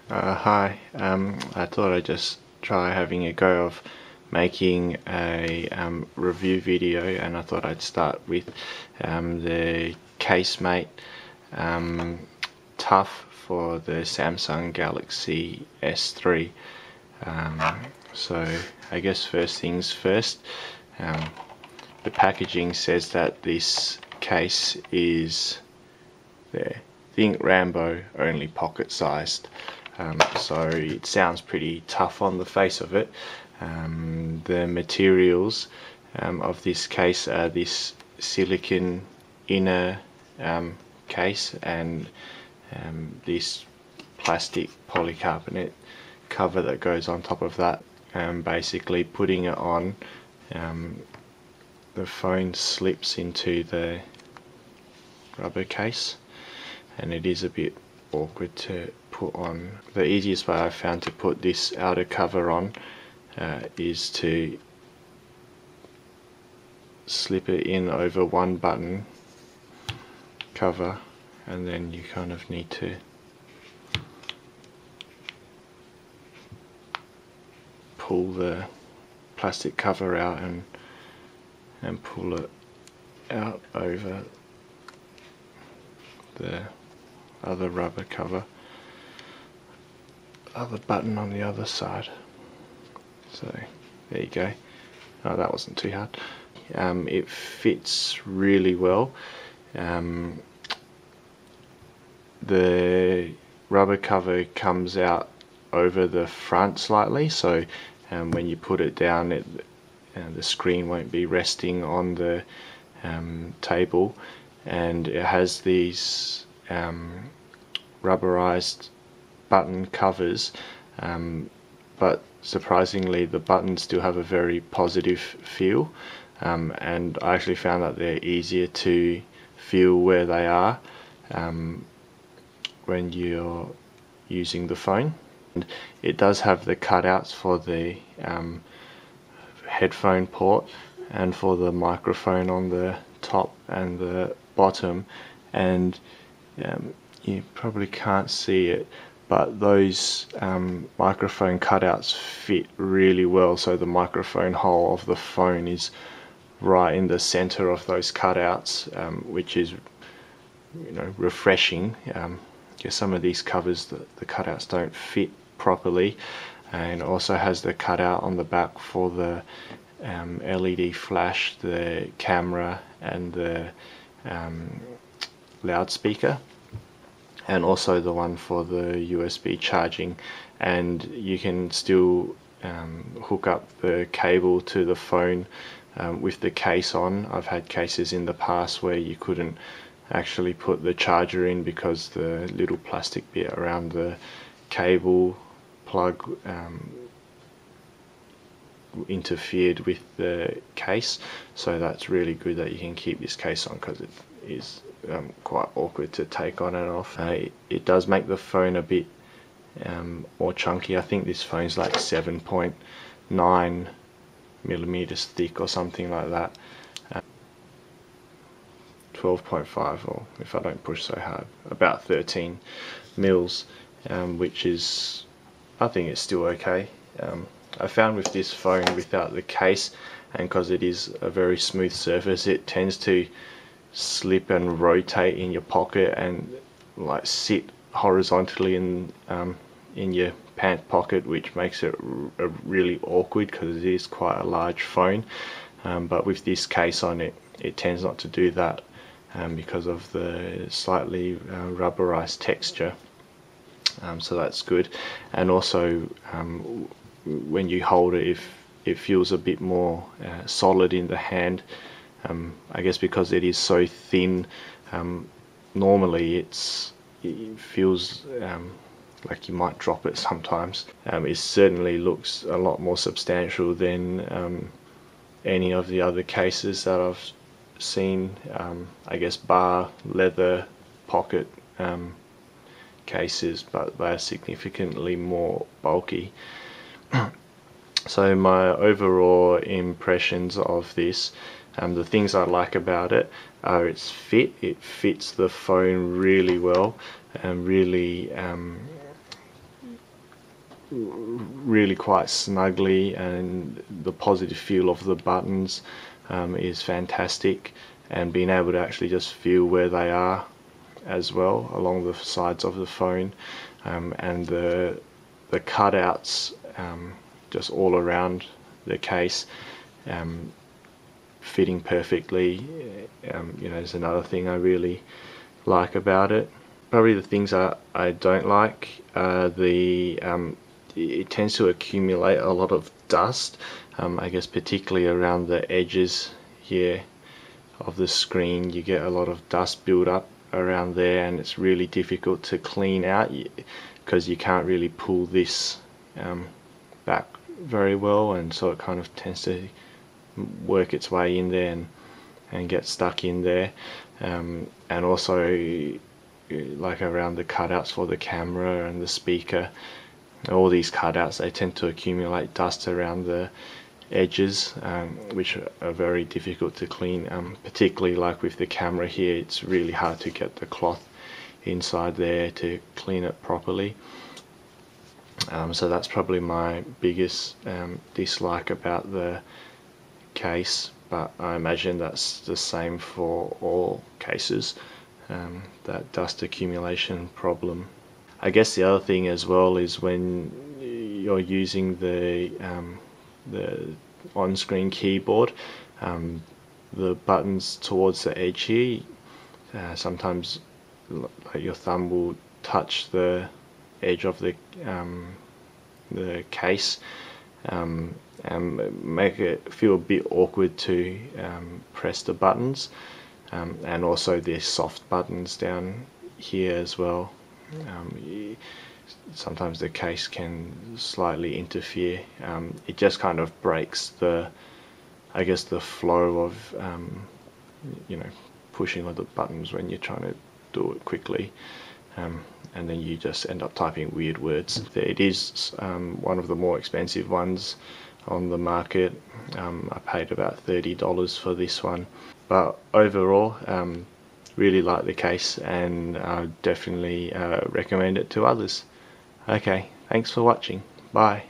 Hi, I thought I'd just try having a go of making a review video, and I thought I'd start with the casemate tough for the Samsung Galaxy S3. So I guess first things first, the packaging says that this case is there. Think Rambo, only pocket sized. So it sounds pretty tough on the face of it. The materials of this case are this silicon inner case and this plastic polycarbonate cover that goes on top of that. Basically putting it on, the phone slips into the rubber case, and it is a bit awkward to put on. The easiest way I've found to put this outer cover on is to slip it in over one button cover, and then you kind of need to pull the plastic cover out and pull it out over the other rubber cover, other button on the other side. So there you go. Oh, that wasn't too hard. It fits really well. The rubber cover comes out over the front slightly, so when you put it down, the screen won't be resting on the table, and it has these rubberized button covers, but surprisingly the buttons still have a very positive feel, and I actually found that they're easier to feel where they are when you're using the phone. And it does have the cutouts for the headphone port and for the microphone on the top and the bottom, and you probably can't see it, but those microphone cutouts fit really well, so the microphone hole of the phone is right in the center of those cutouts, which is, refreshing. Some of these covers, the cutouts don't fit properly, and also has the cutout on the back for the LED flash, the camera, and the loudspeaker, and also the one for the USB charging. And you can still hook up the cable to the phone with the case on. I've had cases in the past where you couldn't actually put the charger in because the little plastic bit around the cable plug interfered with the case. So that's really good that you can keep this case on, because it is quite awkward to take on and off. It does make the phone a bit more chunky. I think this phone's like 7.9 millimeters thick or something like that. 12.5, or if I don't push so hard, about 13 mils, which is, I think it's still okay. I found with this phone without the case, and because it is a very smooth surface, it tends to slip and rotate in your pocket and like sit horizontally in your pant pocket, which makes it really awkward because it is quite a large phone. But with this case on it, it tends not to do that because of the slightly rubberized texture. So that's good. And also when you hold it, it feels a bit more solid in the hand. I guess because it is so thin, normally it feels like you might drop it sometimes. It certainly looks a lot more substantial than any of the other cases that I've seen. I guess bar leather pocket cases, but they're significantly more bulky. So my overall impressions of this, the things I like about it are its fit. It fits the phone really well, and really really quite snugly, and the positive feel of the buttons is fantastic, and being able to actually just feel where they are as well along the sides of the phone, and the cutouts just all around the case fitting perfectly, is another thing I really like about it. Probably the things I don't like are it tends to accumulate a lot of dust, I guess particularly around the edges here of the screen. You get a lot of dust build up around there, and it's really difficult to clean out because you can't really pull this back very well, and so it kind of tends to work its way in there and get stuck in there, and also like around the cutouts for the camera and the speaker. All these cutouts, they tend to accumulate dust around the edges, which are very difficult to clean, particularly like with the camera here. It's really hard to get the cloth inside there to clean it properly. So that's probably my biggest dislike about the case, but I imagine that's the same for all cases, that dust accumulation problem. I guess the other thing as well is when you're using the on-screen keyboard, the buttons towards the edge here, sometimes like your thumb will touch the edge of the case, and make it feel a bit awkward to press the buttons, and also the soft buttons down here as well. Sometimes the case can slightly interfere. It just kind of breaks I guess the flow of pushing on the buttons when you're trying to do it quickly, and then you just end up typing weird words. It is one of the more expensive ones on the market. I paid about $30 for this one, but overall really like the case, and I definitely recommend it to others. Okay, thanks for watching. Bye.